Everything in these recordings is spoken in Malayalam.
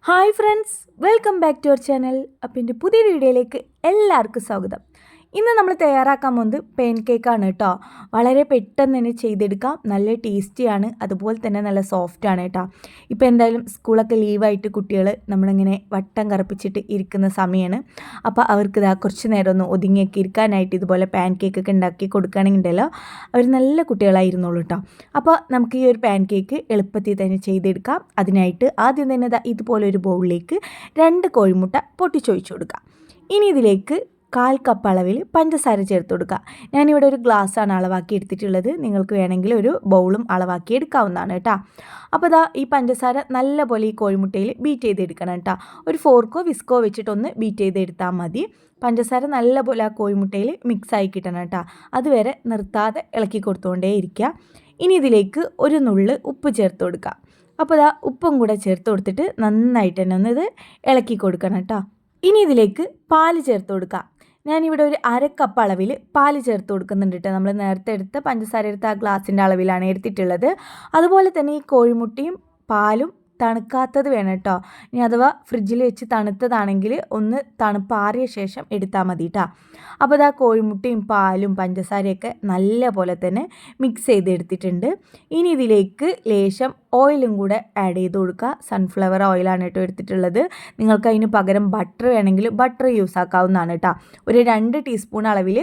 Hi friends, welcome back to our channel. അപ്പം എൻ്റെ പുതിയൊരു വീഡിയോയിലേക്ക് എല്ലാവർക്കും സ്വാഗതം. ഇന്ന് നമ്മൾ തയ്യാറാക്കാൻ പോകുന്നത് പെയിൻ കേക്കാണ് കേട്ടോ. വളരെ പെട്ടെന്ന് തന്നെ ചെയ്തെടുക്കാം. നല്ല ടേസ്റ്റിയാണ്, അതുപോലെ തന്നെ നല്ല സോഫ്റ്റാണ് കേട്ടോ. ഇപ്പോൾ എന്തായാലും സ്കൂളൊക്കെ ലീവായിട്ട് കുട്ടികൾ നമ്മളിങ്ങനെ വട്ടം കറുപ്പിച്ചിട്ട് ഇരിക്കുന്ന സമയമാണ്. അപ്പോൾ അവർക്ക് കുറച്ച് നേരം ഒന്ന് ഒതുങ്ങിയൊക്കെ ഇരിക്കാനായിട്ട് ഇതുപോലെ പാൻ കേക്കൊക്കെ ഉണ്ടാക്കി കൊടുക്കുകയാണെങ്കിലോ അവർ നല്ല കുട്ടികളായിരുന്നുള്ളൂ കേട്ടോ. അപ്പോൾ നമുക്ക് ഈ ഒരു പാൻ കേക്ക് എളുപ്പത്തിൽ തന്നെ ചെയ്തെടുക്കാം. അതിനായിട്ട് ആദ്യം തന്നെ ഇതുപോലൊരു ബൗളിലേക്ക് 2 കോഴിമുട്ട പൊട്ടിച്ചൊഴിച്ച് കൊടുക്കാം. ഇനി ഇതിലേക്ക് 1/4 കപ്പ് അളവിൽ പഞ്ചസാര ചേർത്ത് കൊടുക്കുക. ഞാനിവിടെ ഒരു ഗ്ലാസ്സാണ് അളവാക്കി എടുത്തിട്ടുള്ളത്. നിങ്ങൾക്ക് വേണമെങ്കിൽ ഒരു ബൗളും അളവാക്കി എടുക്കാവുന്നതാണ് കേട്ടോ. അപ്പോൾ ഈ പഞ്ചസാര നല്ലപോലെ ഈ കോഴിമുട്ടയിൽ ബീറ്റ് ചെയ്തെടുക്കണം കേട്ടോ. ഒരു ഫോർക്കോ വിസ്കോ വെച്ചിട്ടൊന്ന് ബീറ്റ് ചെയ്തെടുത്താൽ മതി. പഞ്ചസാര നല്ലപോലെ ആ കോഴിമുട്ടയിൽ മിക്സായി കിട്ടണം കേട്ടോ. അതുവരെ നിർത്താതെ ഇളക്കി കൊടുത്തുകൊണ്ടേ ഇരിക്കുക. ഇനി ഇതിലേക്ക് ഒരു നുള്ള് ഉപ്പ് ചേർത്ത് കൊടുക്കുക. അപ്പോൾ ഉപ്പും കൂടെ ചേർത്ത് കൊടുത്തിട്ട് നന്നായിട്ട് തന്നെ ഒന്ന് ഇത് ഇളക്കി കൊടുക്കണം കേട്ടോ. ഇനി ഇതിലേക്ക് പാല് ചേർത്ത് കൊടുക്കുക. ഞാനിവിടെ ഒരു 1/2 കപ്പ് അളവിൽ പാല് ചേർത്ത് കൊടുക്കുന്നുണ്ട് കേട്ടോ. നമ്മൾ നേരത്തെ എടുത്ത പഞ്ചസാര എടുത്ത ആ ഗ്ലാസിൻ്റെ അളവിലാണ് എടുത്തിട്ടുള്ളത്. അതുപോലെ തന്നെ ഈ കോഴിമുട്ടയും പാലും തണുക്കാത്തത് വേണം കേട്ടോ. ഇനി അഥവാ ഫ്രിഡ്ജിൽ വെച്ച് തണുത്തതാണെങ്കിൽ ഒന്ന് തണുപ്പാറിയ ശേഷം എടുത്താൽ മതി കേട്ടോ. അപ്പോൾ കോഴിമുട്ടയും പാലും പഞ്ചസാരയൊക്കെ നല്ല പോലെ തന്നെ മിക്സ് ചെയ്തെടുത്തിട്ടുണ്ട്. ഇനി ഇതിലേക്ക് ലേശം ഓയിലും കൂടെ ആഡ് ചെയ്ത് കൊടുക്കുക. സൺഫ്ലവർ ഓയിലാണ് കേട്ടോ എടുത്തിട്ടുള്ളത്. നിങ്ങൾക്ക് അതിന് പകരം ബട്ടർ വേണമെങ്കിൽ ബട്ടർ യൂസ് ആക്കാവുന്നതാണ് കേട്ടോ. ഒരു 2 ടീസ്പൂൺ അളവിൽ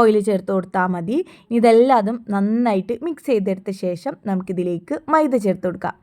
ഓയിൽ ചേർത്ത് കൊടുത്താൽ മതി. ഇതെല്ലാതും നന്നായിട്ട് മിക്സ് ചെയ്തെടുത്ത ശേഷം നമുക്കിതിലേക്ക് മൈദ ചേർത്ത് കൊടുക്കാം.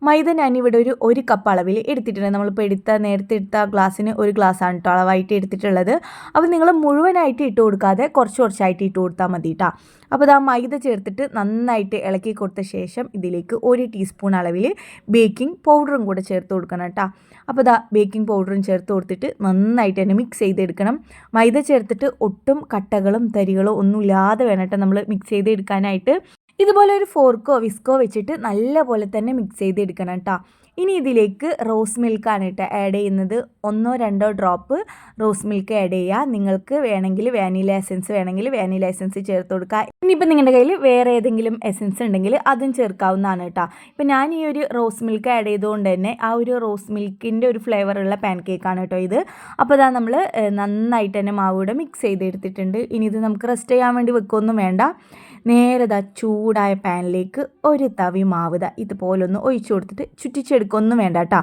മൈദ ഞാനിവിടെ ഒരു കപ്പ് അളവിൽ എടുത്തിട്ടുണ്ട്. നമ്മളിപ്പോൾ നേരത്തെ എടുത്ത ഗ്ലാസ്സിന് 1 ഗ്ലാസ്സാണ് കേട്ടോ അളവായിട്ട് എടുത്തിട്ടുള്ളത്. അപ്പോൾ നിങ്ങൾ മുഴുവനായിട്ട് ഇട്ട് കൊടുക്കാതെ കുറച്ചായിട്ട് ഇട്ട് കൊടുത്താൽ മതി കേട്ടോ. അപ്പോൾ മൈദ ചേർത്തിട്ട് നന്നായിട്ട് ഇളക്കി കൊടുത്ത ശേഷം ഇതിലേക്ക് 1 ടീസ്പൂൺ അളവിൽ ബേക്കിംഗ് പൗഡറും കൂടെ ചേർത്ത് കൊടുക്കണം കേട്ടോ. അപ്പോൾ ബേക്കിംഗ് പൗഡറും ചേർത്ത് കൊടുത്തിട്ട് നന്നായിട്ട് തന്നെ മിക്സ് ചെയ്തെടുക്കണം. മൈദ ചേർത്തിട്ട് ഒട്ടും കട്ടകളും തരികളോ ഒന്നും ഇല്ലാതെ വേണം കേട്ടോ നമ്മൾ മിക്സ് ചെയ്തെടുക്കാനായിട്ട്. ഇതുപോലെ ഒരു ഫോർക്കോ വിസ്കോ വെച്ചിട്ട് നല്ല പോലെ തന്നെ മിക്സ് ചെയ്തെടുക്കണം കേട്ടോ. ഇനി ഇതിലേക്ക് റോസ് മിൽക്കാണ് കേട്ടോ ആഡ് ചെയ്യുന്നത്. 1-2 ഡ്രോപ്പ് റോസ് മിൽക്ക് ആഡ് ചെയ്യുക. നിങ്ങൾക്ക് വേണമെങ്കിൽ വാനില എസൻസ് ചേർത്ത് കൊടുക്കുക. ഇനിയിപ്പോൾ നിങ്ങളുടെ കയ്യിൽ വേറെ ഏതെങ്കിലും എസൻസ് ഉണ്ടെങ്കിൽ അതും ചേർക്കാവുന്നതാണ് കേട്ടോ. ഇപ്പം ഞാൻ ഈ ഒരു റോസ് മിൽക്ക് ആഡ് ചെയ്തുകൊണ്ട് തന്നെ ആ ഒരു റോസ് മിൽക്കിൻ്റെ ഒരു ഫ്ലേവറുള്ള പാൻ കേക്കാണ് കേട്ടോ ഇത്. അപ്പോൾ നമ്മൾ നന്നായിട്ട് തന്നെ മാവൂടെ മിക്സ് ചെയ്തെടുത്തിട്ടുണ്ട്. ഇനി ഇത് നമുക്ക് റെസ്റ്റ് ചെയ്യാൻ വേണ്ടി വെക്കുകയൊന്നും വേണ്ട. നേരെ ചൂടായ പാനിലേക്ക് ഒരു തവി മാവ് ഇതുപോലൊന്ന് ഒഴിച്ചു കൊടുത്തിട്ട് ചുറ്റിച്ചെടുക്കൊന്നും വേണ്ട കേട്ടോ.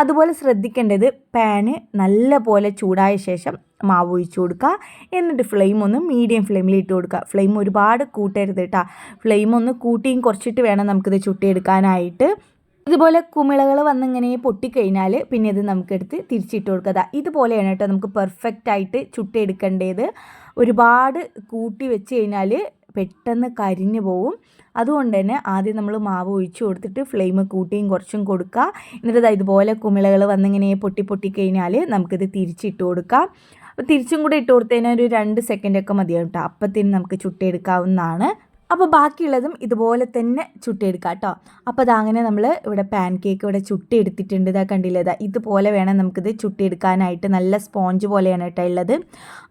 അതുപോലെ ശ്രദ്ധിക്കേണ്ടത് പാന് നല്ല പോലെ ചൂടായ ശേഷം മാവ് ഒഴിച്ചു കൊടുക്കുക. എന്നിട്ട് ഫ്ലെയിം ഒന്ന് മീഡിയം ഫ്ലെയിമിൽ ഇട്ട് കൊടുക്കുക. ഫ്ലെയിം ഒരുപാട് കൂട്ടരുത് കേട്ടോ. ഫ്ലെയിം ഒന്ന് കൂട്ടിയും കുറച്ചിട്ട് വേണം നമുക്കിത് ചുട്ടിയെടുക്കാനായിട്ട്. ഇതുപോലെ കുമിളകൾ വന്നിങ്ങനെ പൊട്ടിക്കഴിഞ്ഞാൽ പിന്നെ ഇത് നമുക്കെടുത്ത് തിരിച്ചിട്ട് കൊടുക്കുക. ഇതുപോലെയാണ് കേട്ടോ നമുക്ക് പെർഫെക്റ്റായിട്ട് ചുട്ടിയെടുക്കേണ്ടത്. ഒരുപാട് കൂട്ടി വെച്ച് കഴിഞ്ഞാൽ പെട്ടെന്ന് കരിഞ്ഞു പോവും. അതുകൊണ്ട് തന്നെ ആദ്യം നമ്മൾ മാവ് ഒഴിച്ചു കൊടുത്തിട്ട് ഫ്ലെയിം കൂട്ടിയും കുറച്ചും കൊടുക്കുക. എന്നിട്ട് ഇതുപോലെ കുമിളകൾ വന്നിങ്ങനെ പൊട്ടിക്കഴിഞ്ഞാൽ നമുക്കിത് തിരിച്ചിട്ട് കൊടുക്കാം. അപ്പോൾ തിരിച്ചും കൂടെ ഇട്ട് കൊടുത്തു കഴിഞ്ഞാൽ ഒരു 2 സെക്കൻഡൊക്കെ മതിയാവും കേട്ടോ. അപ്പത്തിന് നമുക്ക് ചുട്ടെടുക്കാവുന്നതാണ്. അപ്പോൾ ബാക്കിയുള്ളതും ഇതുപോലെ തന്നെ ചുട്ടെടുക്കാം കേട്ടോ. അപ്പോൾ അങ്ങനെ നമ്മൾ ഇവിടെ പാൻ കേക്ക് ഇവിടെ ചുട്ടെടുത്തിട്ടുണ്ട്. കണ്ടില്ലേ, ഇതുപോലെ വേണം നമുക്കിത് ചുട്ടെടുക്കാനായിട്ട്. നല്ല സ്പോഞ്ച് പോലെയാണ് കേട്ടോ ഉള്ളത്.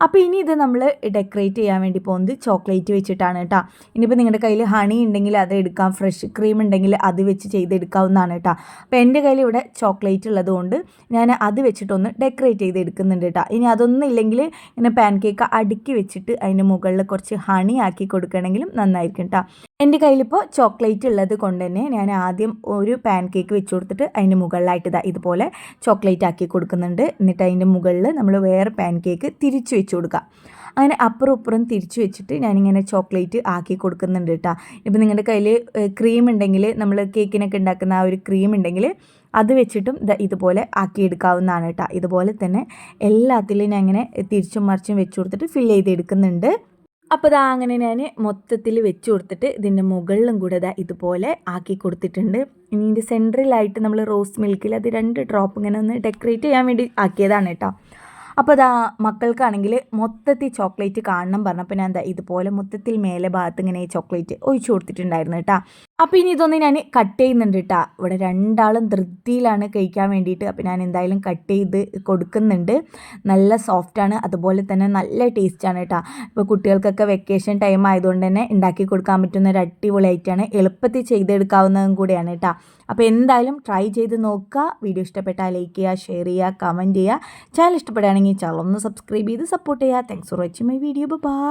അപ്പോൾ ഇനി ഇത് നമ്മൾ ഡെക്കറേറ്റ് ചെയ്യാൻ വേണ്ടി പോകുന്നത് ചോക്ലേറ്റ് വെച്ചിട്ടാണ് കേട്ടോ. ഇനിയിപ്പോൾ നിങ്ങളുടെ കയ്യിൽ ഹണി ഉണ്ടെങ്കിൽ അത് എടുക്കാം, ഫ്രഷ് ക്രീം ഉണ്ടെങ്കിൽ അത് വെച്ച് ചെയ്തെടുക്കാവുന്നതാണ് കേട്ടോ. അപ്പോൾ എൻ്റെ കയ്യിൽ ഇവിടെ ചോക്ലേറ്റ് ഉള്ളതുകൊണ്ട് ഞാൻ അത് വെച്ചിട്ടൊന്ന് ഡെക്കറേറ്റ് ചെയ്തെടുക്കുന്നുണ്ട് കേട്ടോ. ഇനി അതൊന്നും ഇല്ലെങ്കിൽ ഇങ്ങനെ പാൻ കേക്ക് അടുക്കി വെച്ചിട്ട് അതിൻ്റെ മുകളിൽ കുറച്ച് ഹണി ആക്കി കൊടുക്കുകയാണെങ്കിലും നന്നായിരിക്കും കേട്ടോ. എൻ്റെ കയ്യിലിപ്പോൾ ചോക്ലേറ്റ് ഉള്ളത് കൊണ്ട് തന്നെ ഞാൻ ആദ്യം ഒരു പാൻ കേക്ക് വെച്ച് കൊടുത്തിട്ട് അതിൻ്റെ മുകളിലായിട്ട് ഇതുപോലെ ചോക്ലേറ്റ് ആക്കി കൊടുക്കുന്നുണ്ട്. എന്നിട്ട് അതിൻ്റെ മുകളിൽ നമ്മൾ വേറെ പാൻ കേക്ക് തിരിച്ച് വെച്ച് കൊടുക്കുക. അങ്ങനെ അപ്പുറം ഇപ്പുറം തിരിച്ച് വെച്ചിട്ട് ഞാനിങ്ങനെ ചോക്ലേറ്റ് ആക്കി കൊടുക്കുന്നുണ്ട് കേട്ടോ. ഇപ്പോൾ നിങ്ങളുടെ കയ്യിൽ ക്രീം ഉണ്ടെങ്കിൽ, നമ്മൾ കേക്കിനൊക്കെ ഉണ്ടാക്കുന്ന ആ ഒരു ക്രീം ഉണ്ടെങ്കിൽ അത് വെച്ചിട്ടും ഇതുപോലെ ആക്കിയെടുക്കാവുന്നതാണ് കേട്ടോ. ഇതുപോലെ തന്നെ എല്ലാത്തിലും ഞാൻ ഇങ്ങനെ തിരിച്ചും മറിച്ചും വെച്ച് കൊടുത്തിട്ട് ഫില്ല് ചെയ്തെടുക്കുന്നുണ്ട്. അപ്പോൾ അങ്ങനെ ഞാൻ മൊത്തത്തിൽ വെച്ച് കൊടുത്തിട്ട് ഇതിൻ്റെ മുകളിലും കൂടെ ഇതുപോലെ ആക്കി കൊടുത്തിട്ടുണ്ട്. ഇനി ഇതിൻ്റെ സെൻട്രലായിട്ട് നമ്മൾ റോസ് മിൽക്കിൽ അത് 2 ഡ്രോപ്പ് ഇങ്ങനെ ഒന്ന് ഡെക്കറേറ്റ് ചെയ്യാൻ വേണ്ടി ആക്കിയതാണ് കേട്ടോ. അപ്പോൾ മക്കൾക്കാണെങ്കിൽ മൊത്തത്തിൽ ചോക്ലേറ്റ് കാണണം പറഞ്ഞപ്പോൾ ഞാൻ ഇതുപോലെ മൊത്തത്തിൽ മേലെ ഭാഗത്ത് ഇങ്ങനെ ചോക്ലേറ്റ് ഒഴിച്ചു കൊടുത്തിട്ടുണ്ടായിരുന്നു കേട്ടോ. അപ്പോൾ ഇനി ഇതൊന്ന് ഞാൻ കട്ട് ചെയ്യുന്നുണ്ട് കേട്ടോ. ഇവിടെ രണ്ടാളും ധൃതിയിലാണ് കഴിക്കാൻ വേണ്ടിയിട്ട്. അപ്പോൾ ഞാൻ എന്തായാലും കട്ട് ചെയ്ത് കൊടുക്കുന്നുണ്ട്. നല്ല സോഫ്റ്റാണ്, അതുപോലെ തന്നെ നല്ല ടേസ്റ്റാണ് കേട്ടോ. ഇപ്പോൾ കുട്ടികൾക്കൊക്കെ വെക്കേഷൻ ടൈം ആയതുകൊണ്ട് തന്നെ ഉണ്ടാക്കി കൊടുക്കാൻ പറ്റുന്ന ഒരു അടിപൊളി ഐറ്റമാണ്, എളുപ്പത്തിൽ ചെയ്തെടുക്കാവുന്നതും കൂടിയാണ് കേട്ടോ. അപ്പോൾ എന്തായാലും ട്രൈ ചെയ്ത് നോക്കുക. വീഡിയോ ഇഷ്ടപ്പെട്ടാൽ ലൈക്ക് ചെയ്യുക, ഷെയർ ചെയ്യുക, കമൻറ്റ് ചെയ്യുക. ചാനൽ ഇഷ്ടപ്പെടുകയാണെങ്കിൽ ചാനൽ ഒന്ന് സബ്സ്ക്രൈബ് ചെയ്ത് സപ്പോർട്ട് ചെയ്യുക. Thanks for watching my video. By.